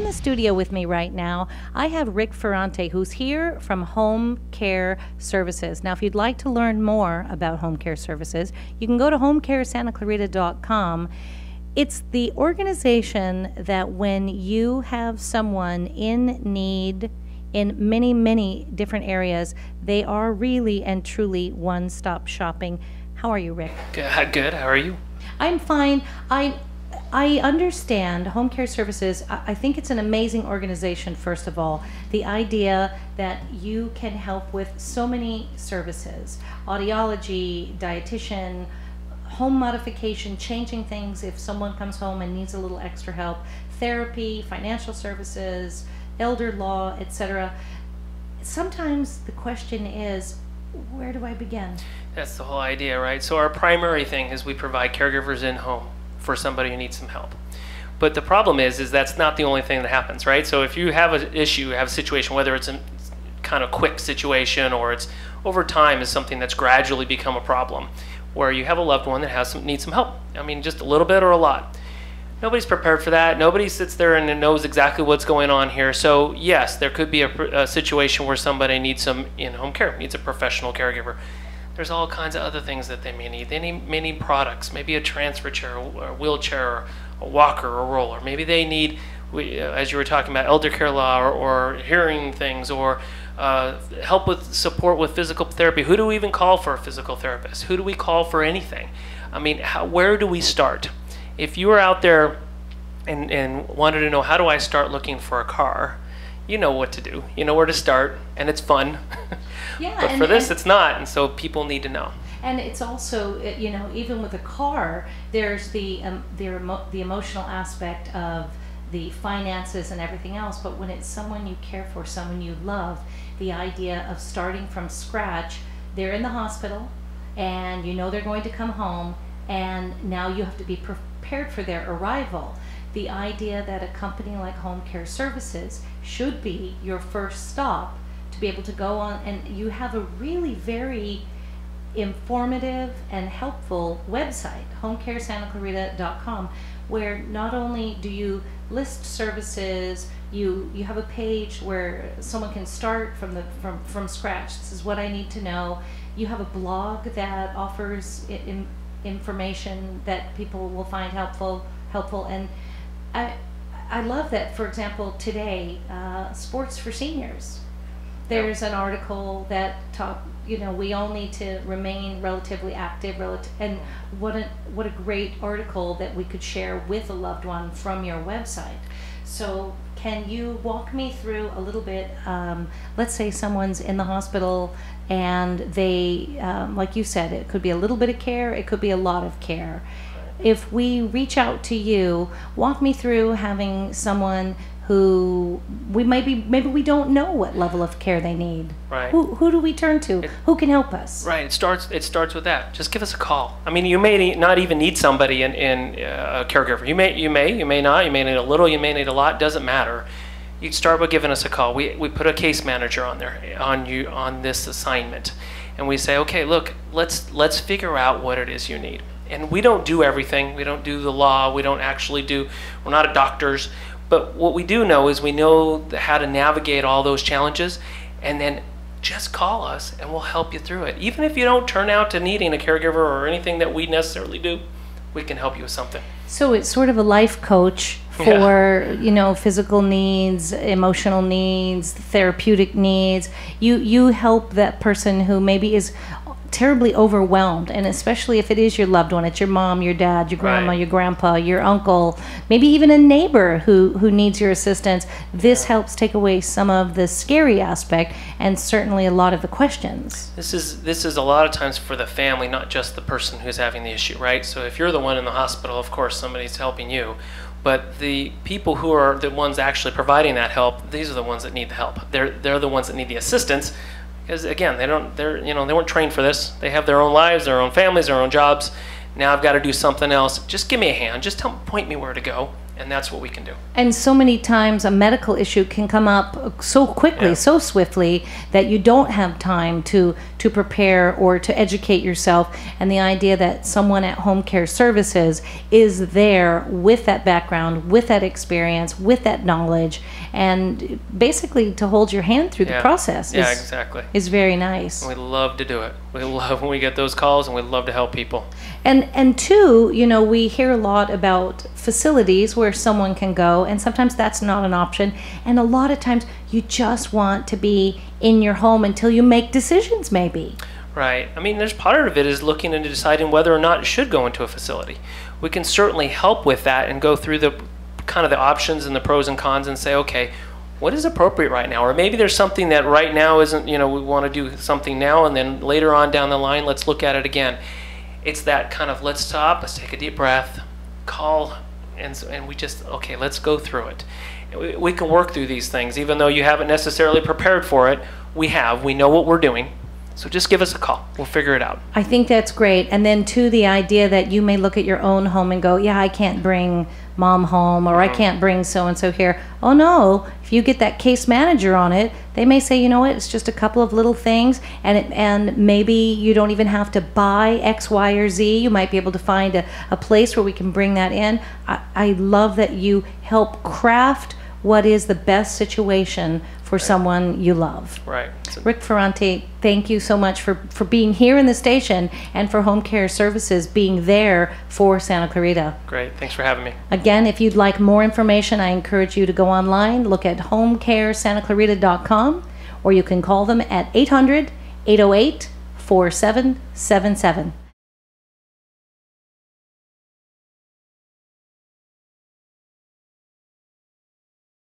the studio with me right now, I have Rick Ferrante, who's here from Home Care Services. Now, if you'd like to learn more about Home Care Services, you can go to homecaresantaclarita.com. It's the organization that when you have someone in need in many, many different areas, they are really and truly one-stop shopping. How are you, Rick? Good. How are you? I'm fine. I understand Home Care Services. I think it's an amazing organization, first of all. The idea that you can help with so many services, audiology, dietitian, home modification, changing things if someone comes home and needs a little extra help, therapy, financial services, elder law, etc. Sometimes the question is, where do I begin? That's the whole idea, right? So our primary thing is we provide caregivers in home for somebody who needs some help. But the problem is that's not the only thing that happens, right? So if you have an issue, have a situation, whether it's a kind of quick situation or it's over time is something that's gradually become a problem, where you have a loved one that needs some help. I mean, just a little bit or a lot. Nobody's prepared for that. Nobody sits there and knows exactly what's going on here. So yes, there could be a situation where somebody needs some in-home care, needs a professional caregiver. There's all kinds of other things that they may need. They need products, maybe a transfer chair, or a wheelchair, or a walker, or a roller. Maybe they need, as you were talking about, elder care law, or hearing things, or help with support with physical therapy. Who do we even call for a physical therapist? Who do we call for anything? I mean, where do we start? If you were out there and wanted to know, how do I start looking for a car? You know what to do. You know where to start, and it's fun. Yeah, but for this, it's not, and so people need to know. And it's also, you know, even with a car, there's the emotional aspect of the finances and everything else. But when it's someone you care for, someone you love, the idea of starting from scratch, they're in the hospital, and you know they're going to come home, and now you have to be prepared for their arrival. The idea that a company like Home Care Services should be your first stop to be able to go on, and you have a really very informative and helpful website, homecaresantaclarita.com, where not only do you list services, you have a page where someone can start from scratch. This is what I need to know. You have a blog that offers information that people will find helpful, and I love that. For example, today, sports for seniors. There's an article that we all need to remain relatively active, and what a great article that we could share with a loved one from your website. So can you walk me through a little bit, let's say someone's in the hospital and they, like you said, it could be a little bit of care, it could be a lot of care. If we reach out to you, walk me through having someone who maybe we don't know what level of care they need. Right. Who do we turn to? Who can help us? Right. It starts with that. Just give us a call. I mean, you may not even need somebody in a caregiver. You may not. You may need a little. You may need a lot. Doesn't matter. You start by giving us a call. We put a case manager on there on this assignment, and we say, okay, look, let's figure out what it is you need. And we don't do everything. We don't do the law. We don't actually do. We're not doctors. But what we do know is we know how to navigate all those challenges, and then just call us and we'll help you through it. Even if you don't turn out to needing a caregiver or anything that we necessarily do, we can help you with something. So it's sort of a life coach for physical needs, emotional needs, therapeutic needs. You help that person who maybe is terribly overwhelmed, and especially if it is your loved one, it's your mom, your dad, your grandma, your grandpa, your uncle, maybe even a neighbor who needs your assistance. This helps take away some of the scary aspect and certainly a lot of the questions. This is a lot of times for the family, not just the person who's having the issue, right? So if you're the one in the hospital, of course somebody's helping you, but the people who are the ones actually providing that help, these are the ones that need the help. They're the ones that need the assistance. Because again, they weren't trained for this. They have their own lives, their own families, their own jobs. Now I've got to do something else. Just give me a hand. Just point me where to go, And that's what we can do. And so many times a medical issue can come up so quickly, so swiftly, that you don't have time to prepare or to educate yourself. And the idea that someone at Home Care Services is there with that background, with that experience, with that knowledge, and basically to hold your hand through the process is very nice. We love to do it. We love when we get those calls, and we love to help people. And two, you know, we hear a lot about facilities where someone can go, and sometimes that's not an option. And a lot of times you just want to be in your home until you make decisions, maybe. Right. I mean, there's part of it is looking into deciding whether or not it should go into a facility. We can certainly help with that and go through the kind of the options and the pros and cons and say, okay, what is appropriate right now? Or maybe there's something that right now isn't, you know, we want to do something now, and then later on down the line, let's look at it again. It's that kind of, let's stop, let's take a deep breath, call, and we just, okay, let's go through it. We can work through these things, even though you haven't necessarily prepared for it. We know what we're doing. So just give us a call. We'll figure it out. I think that's great. And then too, the idea that you may look at your own home and go, yeah, I can't bring mom home, or I can't bring so-and-so here. Oh no, if you get that case manager on it, they may say, you know what, it's just a couple of little things, and maybe you don't even have to buy X, Y, or Z. You might be able to find a place where we can bring that in. I love that you help craft what is the best situation for someone you love. Right. Rick Ferrante, thank you so much for being here in the station, and for Home Care Services being there for Santa Clarita. Great. Thanks for having me. Again, if you'd like more information, I encourage you to go online, look at homecaresantaclarita.com, or you can call them at 800-808-4777.